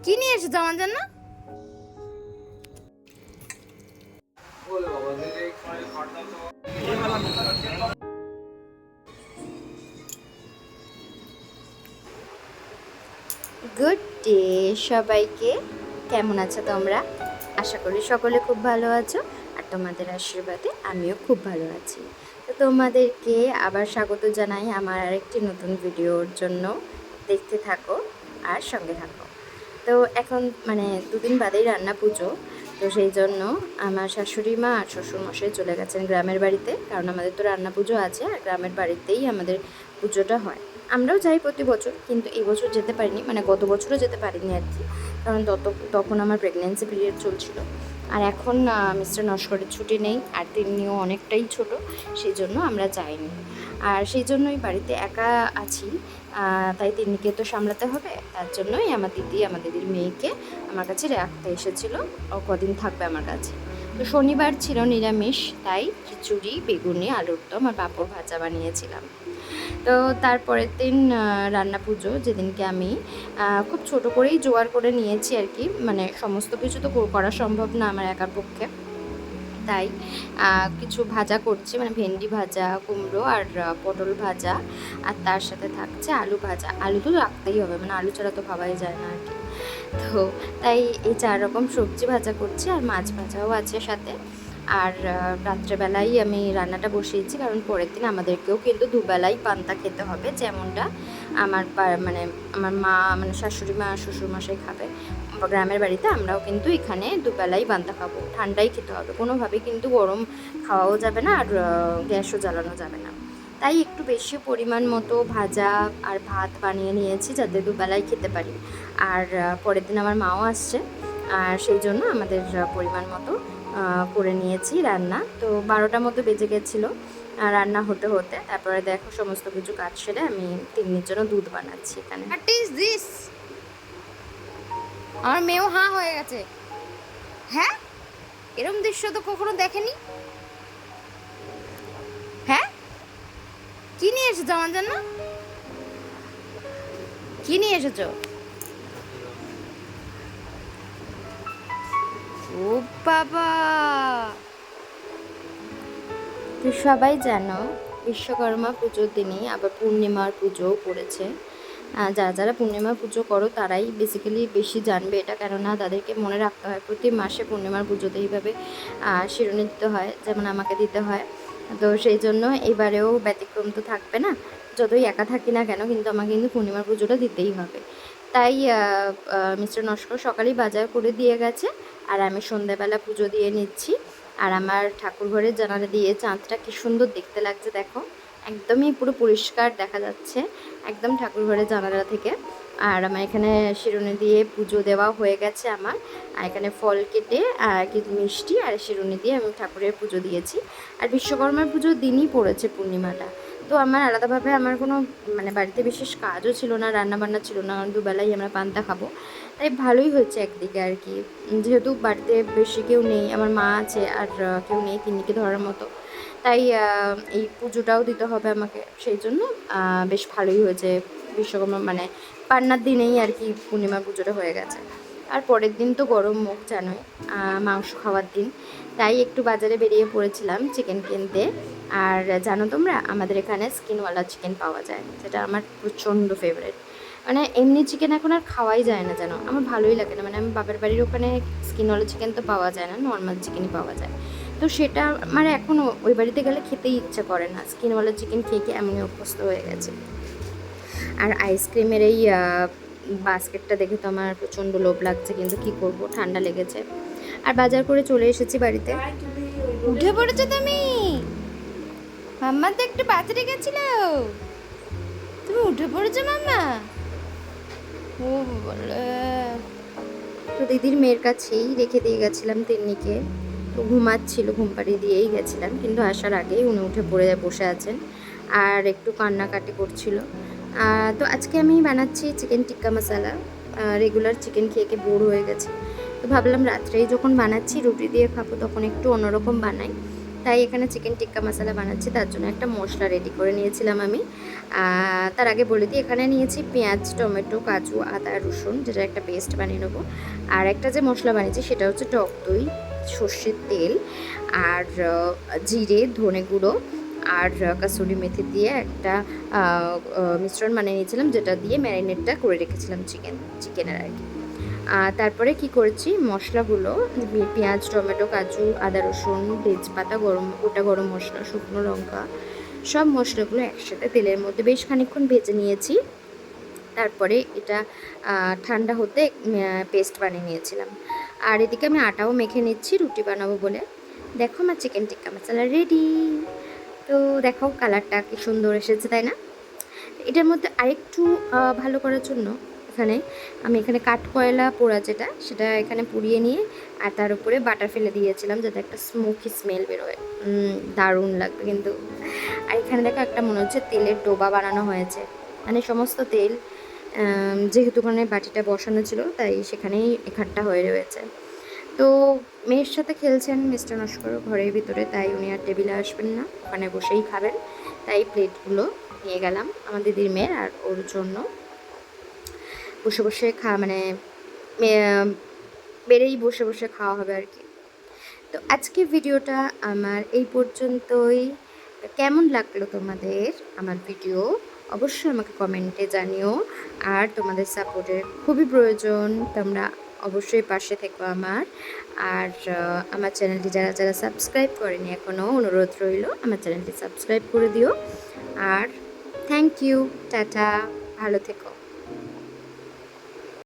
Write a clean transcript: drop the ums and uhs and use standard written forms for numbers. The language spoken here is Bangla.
কি নিয়ে এসেছো আমার জন্য? গুড ডে সবাইকে। কেমন আছো তোমরা? আশা করি সকলে খুব ভালো আছো, আর তোমাদের আশীর্বাদে আমিও খুব ভালো আছি। তো তোমাদেরকে আবার স্বাগত জানাই আমার আরেকটি নতুন ভিডিওর জন্য। দেখতে থাকো আর সঙ্গে থাকো। তো এখন মানে দুদিন বাদেই রান্না পুজো, তো সেই জন্য আমার শাশুড়ি মা আর শ্বশুরমশাই চলে গেছেন গ্রামের বাড়িতে, কারণ আমাদের তো রান্না পুজো আছে আর গ্রামের বাড়িতেই আমাদের পুজোটা হয়। আমরাও যাই প্রতি বছর, কিন্তু এই বছর যেতে পারিনি, মানে গত বছরও যেতে পারিনি আর কি, কারণ তখন আমার প্রেগনেন্সি পিরিয়ড চলছিল। আর এখন মিস্টার নস্করের ছুটি নেই, আর তিনিও অনেকটাই ছোট, সেই জন্য আমরা যাইনি। আর সেই জন্যই বাড়িতে একা আছি, তাই তিন্নিকে তো সামলাতে হবে। তার জন্যই আমার দিদির মেয়েকে আমার কাছে রাখতে এসেছিলো, ও কদিন থাকবে আমার কাছে। তো শনিবার ছিল নিরামিষ, তাই খিচুড়ি, বেগুনি, আলুর দম আর পাঁপড় ভাজা বানিয়েছিলাম। তো তারপরের দিন রান্না পুজো, যেদিনকে আমি খুব ছোট করেই জোগাড় করে নিয়েছি আর কি, মানে সমস্ত কিছু তো করা সম্ভব না আমার একার পক্ষে। তাই কিছু ভাজা করছি, মানে ভেন্ডি ভাজা, কুমড়ো আর পটল ভাজা, আর তার সাথে থাকছে আলু ভাজা। আলু তো রাখতেই হবে, মানে আলু ছাড়া তো ভাবাই যায় না আর কি। তো তাই এই 4 রকম সবজি ভাজা করছি, আর মাছ ভাজাও আছে সাথে। আর রাত্রেবেলাই আমি রান্নাটা বসিয়েছি, কারণ পরের দিন আমাদেরকেও কিন্তু দুবেলাই পান্তা খেতে হবে, যেমনটা মানে আমার মা, মানে শাশুড়ি মা, শ্বশুরমশাই খাবে গ্রামের বাড়িতে, আমরাও কিন্তু এখানে দুবেলাই পান্তা খাবো। ঠান্ডাই খেতে হবে, কোনোভাবেই কিন্তু গরম খাওয়াও যাবে না, আর গ্যাসও জ্বালানো যাবে না। তাই একটু বেশি পরিমাণ মতো ভাজা আর ভাত বানিয়ে নিয়েছি, যাতে দুবেলাই খেতে পারি। আর পরের দিন আমার মাও আসছে, আর সেই জন্য আমাদের পরিমাণ মতো করে নিয়েছি রান্না। তো 12টার মতো বেজে গেছিলো রান্না হতে হতে। তারপরে দেখো সমস্ত কিছু কাজ সেরে আমি তিন্নির জন্য দুধ বানাচ্ছি এখানে। What is this? আমার মেয়েও হাঁ হয়ে গেছে। হ্যাঁ, এরম দৃশ্য তো কখনো দেখেনি। হ্যাঁ, কি নিয়ে এসেছো আমার জন্য? কি নিয়ে এসেছো? ও বাবা! তো সবাই জানো বিশ্বকর্মা পুজোর দিনই আবার পূর্ণিমার পুজোও পড়েছে। যারা পূর্ণিমার পুজো করো তারাই বেসিক্যালি বেশি জানবে এটা, কেননা তাদেরকে মনে রাখতে হয় প্রতি মাসে পূর্ণিমার পুজোতে এইভাবে শিরোনি দিতে হয়, যেমন আমাকে দিতে হয়। তো সেই জন্য এবারেও ব্যতিক্রম তো থাকবে না, যতই একা থাকি না কেন, কিন্তু আমাকে কিন্তু পূর্ণিমার পুজোটা দিতেই হবে। তাই মিস্টার নস্কর সকালেই বাজার করে দিয়ে গেছে, আর আমি সন্ধ্যাবেলা পুজো দিয়ে নিচ্ছি। আর আমার ঠাকুর ঘরের জানালা দিয়ে চাঁদটা কি সুন্দর দেখতে লাগছে দেখো, একদমই পুরো পরিষ্কার দেখা যাচ্ছে একদম ঠাকুর ঘরের জানালা থেকে। আর আমার এখানে শিরুনি দিয়ে পুজো দেওয়া হয়ে গেছে আমার, আর এখানে ফল কেটে কিছু মিষ্টি আর শিরুনি দিয়ে আমি ঠাকুরের পুজো দিয়েছি। আর বিশ্বকর্মার পুজোর দিনই পড়েছে পূর্ণিমাটা। তো আমার আলাদাভাবে আমার কোনো মানে বাড়িতে বিশেষ কাজও ছিল না, রান্নাবান্না ছিল না, কারণ দুবেলাই আমরা পান্তা খাবো। তাই ভালোই হচ্ছে একদিকে আর কি, যেহেতু বাড়িতে বেশি কেউ নেই, আমার মা আছে আর কেউ নেই তিন্নিকে ধরার মতো, তাই এই পুজোটাও দিতে হবে আমাকে। সেই জন্য বেশ ভালোই হয়েছে, বিশ্বকর্মা মানে পান্নার দিনেই আর কি পূর্ণিমা পুজোটা হয়ে গেছে। আর পরের দিন তো গরম মুখ জানোই, মাংস খাওয়ার দিন, তাই একটু বাজারে বেরিয়ে পড়েছিলাম চিকেন কিনতে। আর জানো তোমরা আমাদের এখানে স্কিনওয়ালা চিকেন পাওয়া যায়, যেটা আমার প্রচণ্ড ফেভারিট। মানে এমনি চিকেন এখন আর খাওয়াই যায় না, জানো আমার ভালোই লাগে না। মানে আমি বাবার বাড়ির ওখানে স্কিনওয়ালা চিকেন তো পাওয়া যায় না, নর্মাল চিকেনই পাওয়া যায়। তো সেটা আমার এখনও ওই বাড়িতে গেলে খেতেই ইচ্ছা করে না, স্কিনওয়ালা চিকেন খেয়ে খেয়ে এমনই অভ্যস্ত হয়ে গেছে। আর আইসক্রিমের এই বাস্কেটটা দেখে তো আমার প্রচণ্ড লোভ লাগছে, কিন্তু কি করব, ঠান্ডা লেগেছে। আর বাজার করে চলে এসেছি বাড়িতে। উঠে পড়েছো তুমি? মাম্মা তো একটু বাজারে গেছিল, তুমি উঠে পড়েছো মাম্মা? ও বলে, তো দিদির মেয়ের কাছেই রেখে দিয়ে গেছিলাম তিন্নিকে। তো ঘুমাচ্ছিল, ঘুম পাড়িয়ে দিয়েই গেছিলাম, কিন্তু আসার আগেই উনি উঠে পড়ে বসে আছেন আর একটু কান্নাকাটি করছিল। তো আজকে আমি বানাচ্ছি চিকেন টিক্কা মশলা। রেগুলার চিকেন খেয়ে খেয়ে বোর হয়ে গেছে, তো ভাবলাম রাত্রেই যখন বানাচ্ছি রুটি দিয়ে খাবো, তখন একটু অন্যরকম বানাই। তাই এখানে চিকেন টিক্কা মশলা বানাচ্ছি, তার জন্য একটা মশলা রেডি করে নিয়েছিলাম আমি। তার আগে বলে দিই, এখানে নিয়েছি পেঁয়াজ, টমেটো, কাজু, আদা, রসুন, যেটা একটা পেস্ট বানিয়ে নেবো। আর একটা যে মশলা বানিয়েছি সেটা হচ্ছে টক দই, সর্ষের তেল, আর জিরে, ধনে গুঁড়ো আর কাসুরি মেথি দিয়ে একটা মিশ্রণ বানিয়ে নিয়েছিলাম, যেটা দিয়ে ম্যারিনেটটা করে রেখেছিলাম চিকেনের আর কি। তারপরে কি করেছি, মশলাগুলো পেঁয়াজ, টমেটো, কাজু, আদা, রসুন, তেজপাতা, গোটা গরম মশলা, শুকনো লঙ্কা, সব মশলাগুলো একসাথে তেলের মধ্যে বেশ খানিকক্ষণ ভেজে নিয়েছি। তারপরে এটা ঠান্ডা হতে পেস্ট বানিয়ে নিয়েছিলাম। আর এদিকে আমি আটাও মেখে নিচ্ছি রুটি বানাবো বলে। দেখো আমার চিকেন টিক্কা মশলা রেডি। তো দেখো কালারটা কি সুন্দর এসেছে, তাই না? এটার মধ্যে আরেকটু ভালো করার জন্য আমি এখানে কাঠকয়লা পোড়া সেটা এখানে পুড়িয়ে নিয়ে আর তার উপরে বাটার ফেলে দিয়েছিলাম, যাতে একটা স্মোকি স্মেল বেরোয়। দারুণ লাগবে কিন্তু। আর এখানে দেখো একটা মনে হচ্ছে তেলের ডোবা বানানো হয়েছে, মানে সমস্ত তেল যেহেতু ওখানে বাটিটা বসানো ছিল তাই সেখানেই এখানটা হয়ে রয়েছে। তো মেয়ের সাথে খেলছেন মিস্টার নস্কর ঘরের ভিতরে, তাই উনি আর টেবিলে আসবেন না, ওখানে বসেই খাবেন। তাই প্লেটগুলো নিয়ে গেলাম আমার দিদির মেয়ের আর ওর জন্য। বসে বসে মানে বেড়েই বসে বসে খাওয়া হবে আর কি। তো আজকে ভিডিওটা আমার এই পর্যন্তই। কেমন লাগলো তোমাদের আমার ভিডিও অবশ্যই আমাকে কমেন্টে জানিও। আর তোমাদের সাপোর্টের খুবই প্রয়োজন, তোমরা অবশ্যই পাশে থেকো আমার। আর আমার চ্যানেলটি যারা যারা সাবস্ক্রাইব করেনি এখনও, অনুরোধ রইল আমার চ্যানেলটি সাবস্ক্রাইব করে দিও। আর থ্যাংক ইউ, টাটা, ভালো থেকো।